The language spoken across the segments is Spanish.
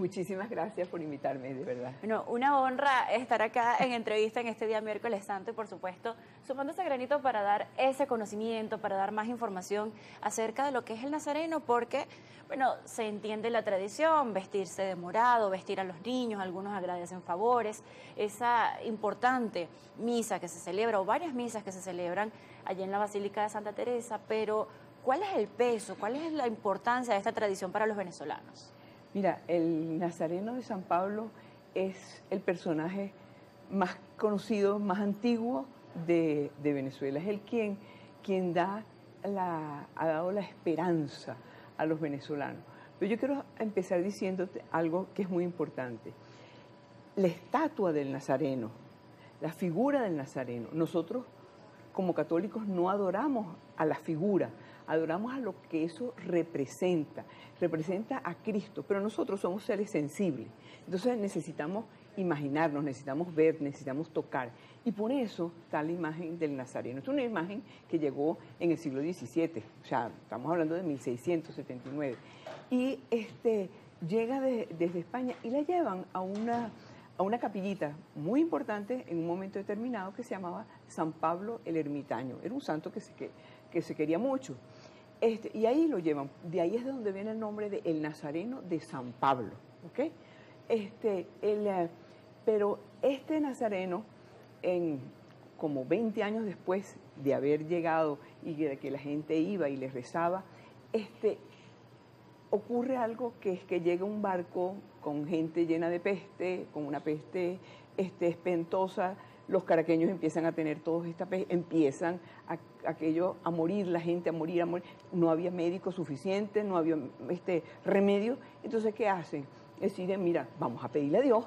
Muchísimas gracias por invitarme, de verdad. Bueno, una honra estar acá en entrevista en este día miércoles santo y por supuesto sumando ese granito para dar ese conocimiento, para dar más información acerca de lo que es el nazareno, porque, bueno, se entiende la tradición, vestirse de morado, vestir a los niños, algunos agradecen favores, esa importante misa que se celebra o varias misas que se celebran allí en la Basílica de Santa Teresa, pero ¿cuál es el peso, cuál es la importancia de esta tradición para los venezolanos? Mira, el Nazareno de San Pablo es el personaje más conocido, más antiguo de Venezuela. Es el quien ha dado la esperanza a los venezolanos. Pero yo quiero empezar diciéndote algo que es muy importante. La estatua del Nazareno, la figura del Nazareno, nosotros como católicos no adoramos a la figura, adoramos a lo que eso representa a Cristo, pero nosotros somos seres sensibles, entonces necesitamos imaginarnos, necesitamos ver, necesitamos tocar, y por eso está la imagen del Nazareno. Es una imagen que llegó en el siglo XVII, o sea, estamos hablando de 1679, y llega desde España y la llevan a una capillita muy importante en un momento determinado que se llamaba San Pablo el Ermitaño. Era un santo que se quería mucho. Y ahí lo llevan. De ahí es de donde viene el nombre de El Nazareno de San Pablo. ¿Okay? Pero este Nazareno, como 20 años después de haber llegado y de que la gente iba y le rezaba, ocurre algo que es que llega un barco con gente llena de peste, con una peste espantosa. Los caraqueños empiezan a tener todos esta peste, empiezan a morir, la gente a morir. No había médicos suficientes, no había remedio. Entonces, ¿qué hacen? Deciden, mira, vamos a pedirle a Dios,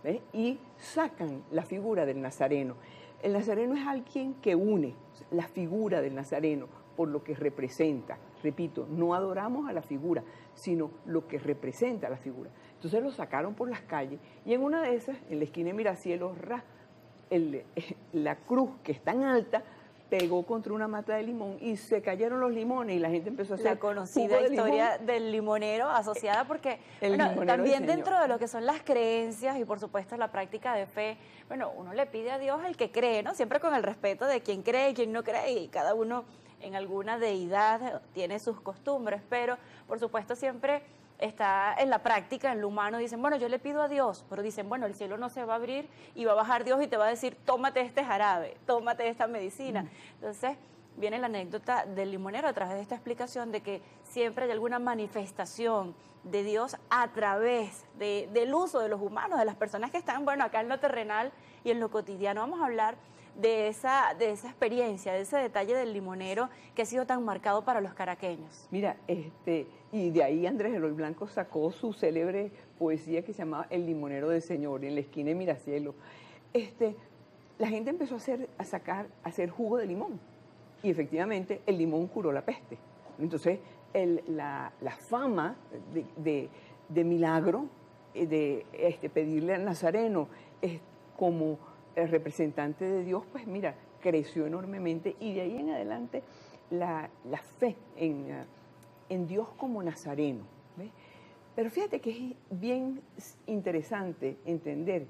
¿ves? Y sacan la figura del Nazareno. El Nazareno es alguien que une, la figura del Nazareno, por lo que representa. Repito, no adoramos a la figura, sino lo que representa la figura. Entonces lo sacaron por las calles y en una de esas, en la esquina de Miracielos, la cruz, que es tan alta, pegó contra una mata de limón y se cayeron los limones y la gente empezó a hacer la conocida historia del limonero asociada porque también dentro de lo que son las creencias y por supuesto la práctica de fe, bueno, uno le pide a Dios el que cree, ¿no? Siempre con el respeto de quien cree y quien no cree, y cada uno en alguna deidad tiene sus costumbres, pero por supuesto siempre está en la práctica, en lo humano, dicen, bueno, yo le pido a Dios, pero dicen, bueno, el cielo no se va a abrir y va a bajar Dios y te va a decir, tómate este jarabe, tómate esta medicina. Entonces, viene la anécdota del limonero a través de esta explicación de que siempre hay alguna manifestación de Dios a través del uso de los humanos, de las personas que están, bueno, acá en lo terrenal y en lo cotidiano. Vamos a hablar de esa experiencia, de ese detalle del limonero que ha sido tan marcado para los caraqueños. Mira, y de ahí Andrés Eloy Blanco sacó su célebre poesía que se llamaba El limonero del Señor, en la esquina de Miracielos. La gente empezó a hacer jugo de limón, y efectivamente el limón curó la peste. Entonces, la fama de milagro, de pedirle al Nazareno como el representante de Dios, pues mira, creció enormemente, y de ahí en adelante la fe en Dios como Nazareno, ¿ves? Pero fíjate que es bien interesante entender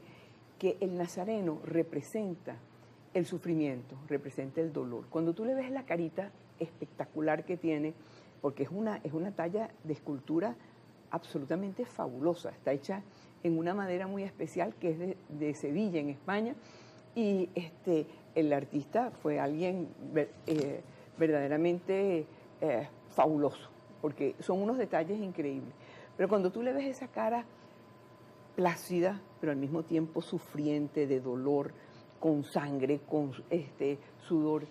que el Nazareno representa el sufrimiento, representa el dolor. Cuando tú le ves la carita espectacular que tiene, porque es una talla de escultura absolutamente fabulosa, está hecha en una madera muy especial que es de Sevilla, en España, y el artista fue alguien verdaderamente fabuloso, porque son unos detalles increíbles. Pero cuando tú le ves esa cara plácida, pero al mismo tiempo sufriente, de dolor, con sangre, con sudor,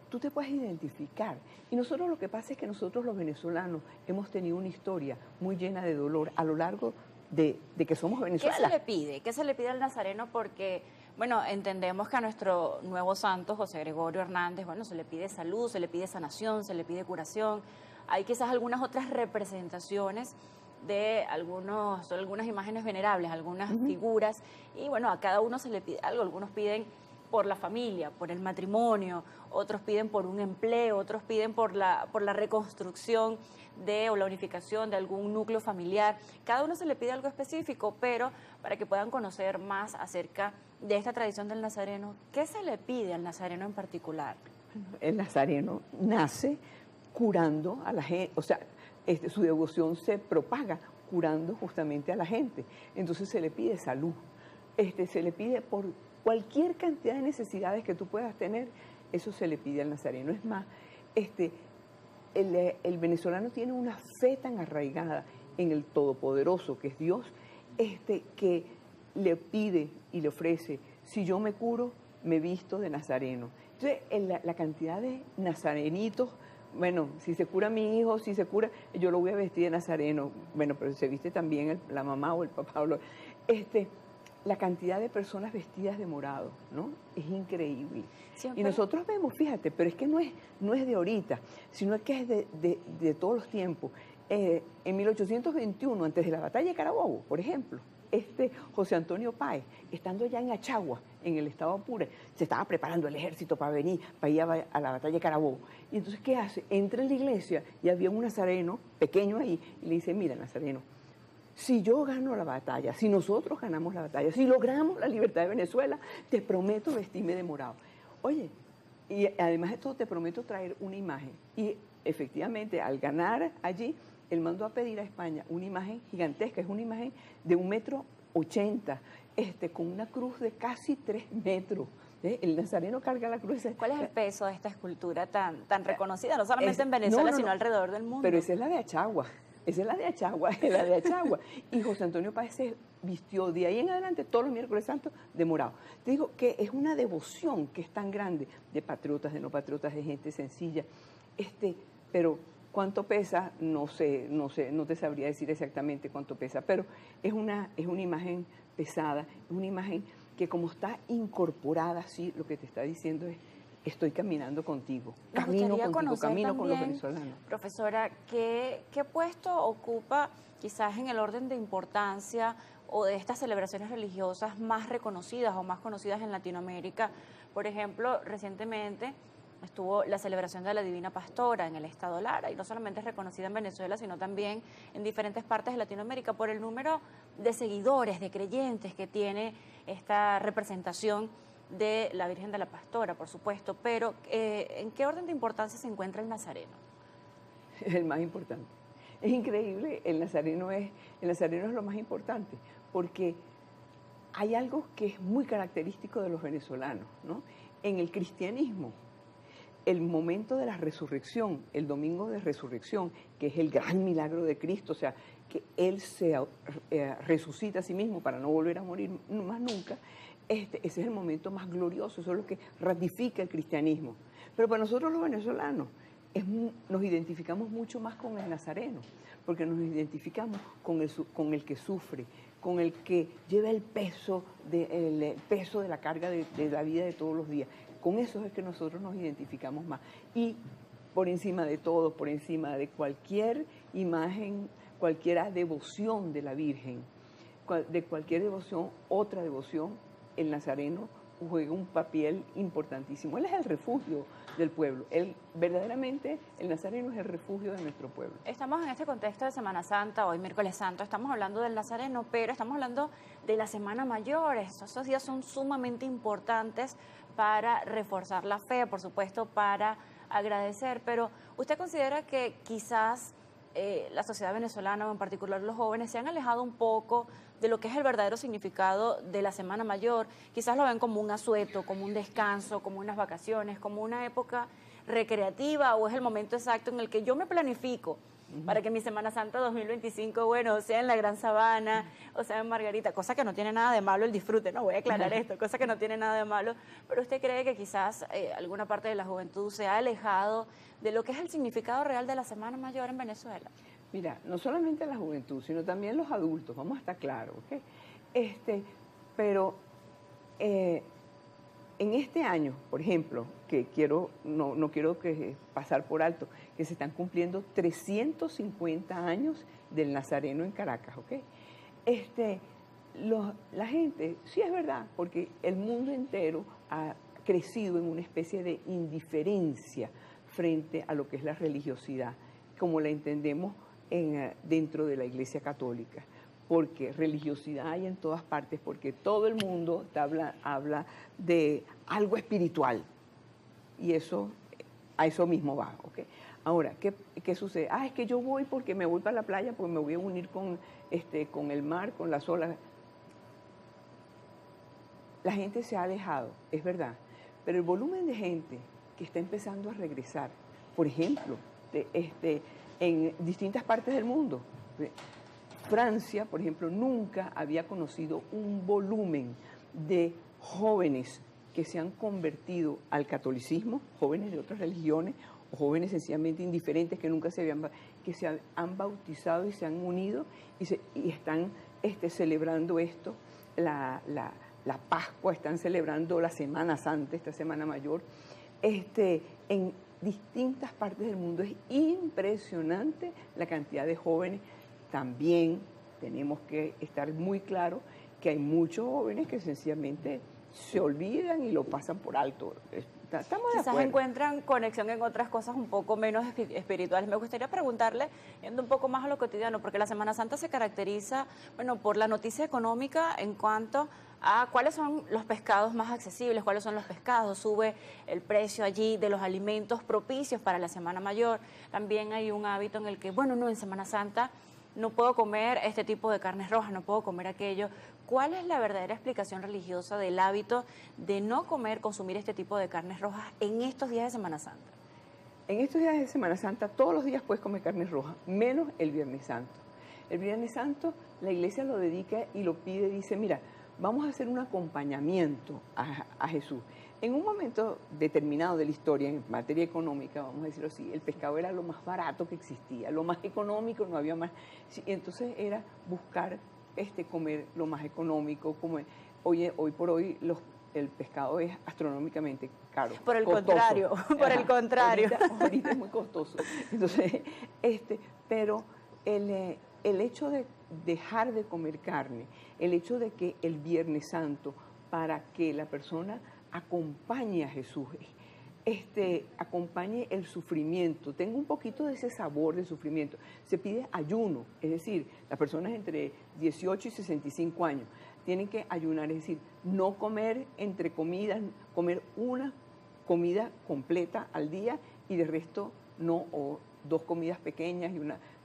tú te puedes identificar. Y nosotros, lo que pasa es que nosotros los venezolanos hemos tenido una historia muy llena de dolor a lo largo de que somos Venezuela. ¿Qué se le pide? ¿Qué se le pide al Nazareno? Porque, bueno, entendemos que a nuestro nuevo santo, José Gregorio Hernández, bueno, se le pide salud, se le pide sanación, se le pide curación. Hay quizás algunas otras representaciones de algunas imágenes venerables, algunas figuras, y bueno, a cada uno se le pide algo. Algunos piden por la familia, por el matrimonio, otros piden por un empleo, otros piden por la reconstrucción o la unificación de algún núcleo familiar. Cada uno se le pide algo específico, pero para que puedan conocer más acerca de esta tradición del nazareno, ¿qué se le pide al nazareno en particular? El nazareno nace curando a la gente, o sea, su devoción se propaga curando justamente a la gente. Entonces se le pide salud, se le pide por cualquier cantidad de necesidades que tú puedas tener, eso se le pide al nazareno. Es más, el venezolano tiene una fe tan arraigada en el Todopoderoso, que es Dios, que le pide y le ofrece: si yo me curo, me visto de nazareno. Entonces, la cantidad de nazarenitos, bueno, si se cura mi hijo, si se cura, yo lo voy a vestir de nazareno. Bueno, pero se viste también la mamá o el papá. La cantidad de personas vestidas de morado, ¿no? Es increíble. Siempre. Y nosotros vemos, fíjate, pero es que no es de ahorita, sino que es de todos los tiempos. En 1821, antes de la batalla de Carabobo, por ejemplo, José Antonio Páez, estando ya en Achagua, en el estado Apure, se estaba preparando el ejército para ir a la batalla de Carabobo. Y entonces, ¿qué hace? Entra en la iglesia y había un nazareno pequeño ahí y le dice: mira, nazareno, si yo gano la batalla, si nosotros ganamos la batalla, si logramos la libertad de Venezuela, te prometo vestirme de morado. Oye, y además de todo te prometo traer una imagen. Y efectivamente, al ganar allí, él mandó a pedir a España una imagen gigantesca, es una imagen de 1,80 m, con una cruz de casi 3 metros. El nazareno carga la cruz. ¿Cuál es el peso de esta escultura tan reconocida, no solamente en Venezuela, sino alrededor del mundo? Pero esa es la de Achagua. Esa es la de Achagua, es la de Achagua. Y José Antonio Páez se vistió de ahí en adelante todos los miércoles santos de morado. Te digo que es una devoción que es tan grande, de patriotas, de no patriotas, de gente sencilla. Pero cuánto pesa, no sé, no te sabría decir exactamente cuánto pesa, pero es una imagen pesada, es una imagen que, como está incorporada así, lo que te está diciendo es: estoy caminando contigo, camino con los venezolanos. Profesora, ¿qué puesto ocupa quizás en el orden de importancia o de estas celebraciones religiosas más reconocidas o más conocidas en Latinoamérica? Por ejemplo, recientemente estuvo la celebración de la Divina Pastora en el estado Lara, y no solamente es reconocida en Venezuela, sino también en diferentes partes de Latinoamérica por el número de seguidores, de creyentes que tiene esta representación de la Virgen de la Pastora, por supuesto. Pero ¿en qué orden de importancia se encuentra el nazareno? El más importante. Es increíble, el nazareno es lo más importante, porque hay algo que es muy característico de los venezolanos, ¿no? En el cristianismo, el momento de la resurrección, el domingo de resurrección, que es el gran milagro de Cristo, o sea, que Él se resucita a sí mismo para no volver a morir más nunca, ese es el momento más glorioso, eso es lo que ratifica el cristianismo. Pero para nosotros los venezolanos nos identificamos mucho más con el nazareno, porque nos identificamos con el que sufre, con el que lleva el peso de la carga de la vida de todos los días. Con eso es que nosotros nos identificamos más. Y por encima de todo, por encima de cualquier imagen, cualquier devoción de la Virgen, de cualquier devoción, otra devoción, el nazareno juega un papel importantísimo. Él es el refugio del pueblo. Verdaderamente, el nazareno es el refugio de nuestro pueblo. Estamos en este contexto de Semana Santa, hoy miércoles santo, estamos hablando del nazareno, pero estamos hablando de la Semana Mayor. Esos días son sumamente importantes para reforzar la fe, por supuesto, para agradecer. Pero ¿usted considera que quizás la sociedad venezolana, o en particular los jóvenes, se han alejado un poco de lo que es el verdadero significado de la Semana Mayor? Quizás lo ven como un asueto, como un descanso, como unas vacaciones, como una época recreativa, o es el momento exacto en el que yo me planifico para que mi Semana Santa 2025, bueno, sea en la Gran Sabana, o sea en Margarita, cosa que no tiene nada de malo el disfrute, no voy a aclarar esto, cosa que no tiene nada de malo, pero ¿usted cree que quizás alguna parte de la juventud se ha alejado de lo que es el significado real de la Semana Mayor en Venezuela? Mira, no solamente la juventud, sino también los adultos, vamos a estar claros, ¿ok? Pero en este año, por ejemplo, que no quiero pasar por alto, que se están cumpliendo 350 años del Nazareno en Caracas, ¿ok? La gente, sí es verdad, porque el mundo entero crecido en una especie de indiferencia frente a lo que es la religiosidad, como la entendemos dentro de la Iglesia Católica, porque religiosidad hay en todas partes, porque todo el mundo habla de algo espiritual, y eso, a eso mismo va, ¿ok? Ahora, ¿qué sucede? Es que yo voy porque me voy para la playa, porque me voy a unir con el mar, con las olas. La gente se ha alejado, es verdad, pero el volumen de gente que está empezando a regresar, por ejemplo, en distintas partes del mundo. Francia, por ejemplo, nunca había conocido un volumen de jóvenes que se han convertido al catolicismo, jóvenes de otras religiones, o jóvenes sencillamente indiferentes que nunca se han bautizado y se han unido y están celebrando esto, la Pascua, están celebrando la Semana Santa, esta Semana Mayor, en distintas partes del mundo. Es impresionante la cantidad de jóvenes. También tenemos que estar muy claros que hay muchos jóvenes que sencillamente se olvidan y lo pasan por alto. Estamos de acuerdo. Quizás encuentran conexión en otras cosas un poco menos espirituales. Me gustaría preguntarle, yendo un poco más a lo cotidiano, porque la Semana Santa se caracteriza, por la noticia económica en cuanto a cuáles son los pescados más accesibles, cuáles son los pescados, sube el precio allí de los alimentos propicios para la Semana Mayor. También hay un hábito en el que, en Semana Santa no puedo comer este tipo de carnes rojas, no puedo comer aquello. ¿Cuál es la verdadera explicación religiosa del hábito de no consumir este tipo de carnes rojas en estos días de Semana Santa? En estos días de Semana Santa, todos los días puedes comer carnes rojas, menos el Viernes Santo. El Viernes Santo, la Iglesia lo dedica y lo pide, dice, mira, vamos a hacer un acompañamiento a Jesús. En un momento determinado de la historia, en materia económica, vamos a decirlo así, el pescado era lo más barato que existía, lo más económico, no había más. Y entonces era buscar comer lo más económico. Hoy por hoy el pescado es astronómicamente caro. Por el contrario. Ahorita es muy costoso. Entonces, pero el hecho de dejar de comer carne, el hecho de que el Viernes Santo, para que la persona acompañe a Jesús, acompañe el sufrimiento, tenga un poquito de ese sabor de sufrimiento. Se pide ayuno, es decir, las personas entre 18 y 65 años tienen que ayunar, es decir, no comer entre comidas, comer una comida completa al día y de resto no, o 2 comidas pequeñas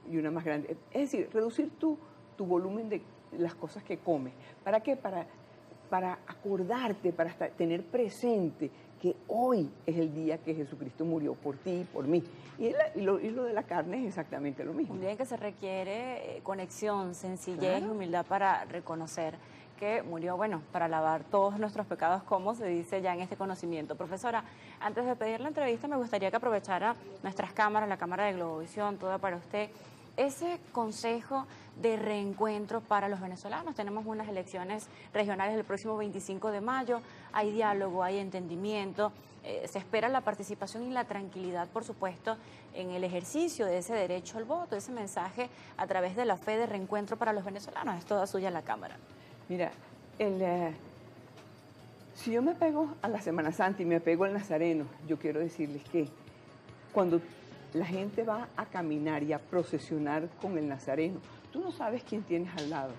y una más grande. Es decir, reducir tu volumen de las cosas que comes. ¿Para qué? Para acordarte, para tener presente que hoy es el día que Jesucristo murió por ti y por mí. Y lo de la carne es exactamente lo mismo. Un día en que se requiere conexión, sencillez y humildad para reconocer que murió, para lavar todos nuestros pecados, como se dice ya en este conocimiento. Profesora, antes de pedir la entrevista, me gustaría que aprovechara nuestras cámaras, la cámara de Globovisión, toda para usted, ese consejo de reencuentro para los venezolanos. Tenemos unas elecciones regionales el próximo 25 de mayo, hay diálogo, hay entendimiento, se espera la participación y la tranquilidad, por supuesto, en el ejercicio de ese derecho al voto, ese mensaje a través de la fe de reencuentro para los venezolanos. Es toda suya la cámara. Mira, si yo me apego a la Semana Santa y me apego al Nazareno, yo quiero decirles que cuando la gente va a caminar y a procesionar con el Nazareno, tú no sabes quién tienes al lado.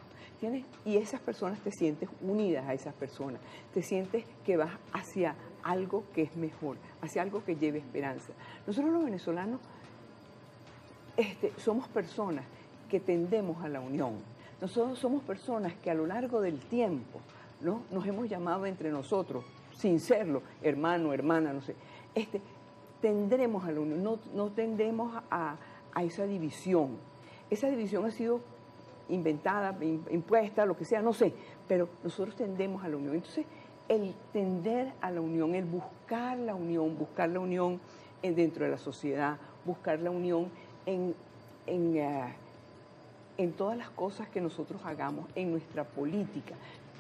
Y esas personas, te sientes unidas a esas personas, te sientes que vas hacia algo que es mejor, hacia algo que lleve esperanza. Nosotros los venezolanos somos personas que tendemos a la unión. Nosotros somos personas que a lo largo del tiempo, ¿no?, nos hemos llamado entre nosotros, sin serlo, hermano, hermana, no sé, tendremos a la unión, no tendemos a esa división. Esa división ha sido inventada, impuesta, lo que sea, no sé, pero nosotros tendemos a la unión. Entonces, el tender a la unión, el buscar la unión dentro de la sociedad, buscar la unión en todas las cosas que nosotros hagamos, en nuestra política.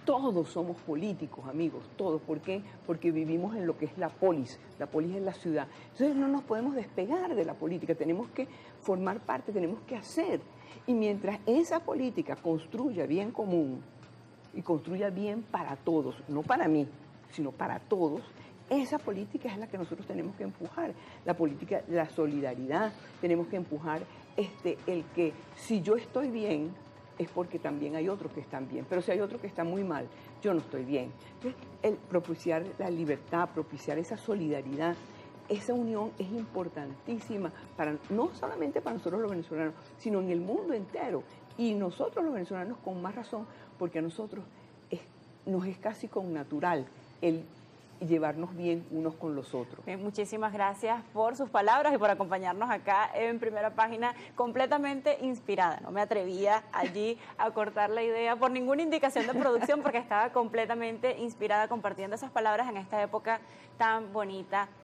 Todos somos políticos, amigos, todos. ¿Por qué? Porque vivimos en lo que es la polis es la ciudad. Entonces no nos podemos despegar de la política, tenemos que formar parte, tenemos que hacer. Y mientras esa política construya bien común y construya bien para todos, no para mí, sino para todos, Esa política es la que nosotros tenemos que empujar, la política de la solidaridad. Tenemos que empujar el que si yo estoy bien, es porque también hay otros que están bien. Pero si hay otro que está muy mal, yo no estoy bien. Entonces, el propiciar la libertad, propiciar esa solidaridad, esa unión es importantísima, no solamente para nosotros los venezolanos, sino en el mundo entero. Y nosotros los venezolanos con más razón, porque a nosotros nos es casi connatural el llevarnos bien unos con los otros. Bien, muchísimas gracias por sus palabras y por acompañarnos acá en Primera Página, completamente inspirada. No me atrevía allí a cortar la idea por ninguna indicación de producción porque estaba completamente inspirada compartiendo esas palabras en esta época tan bonita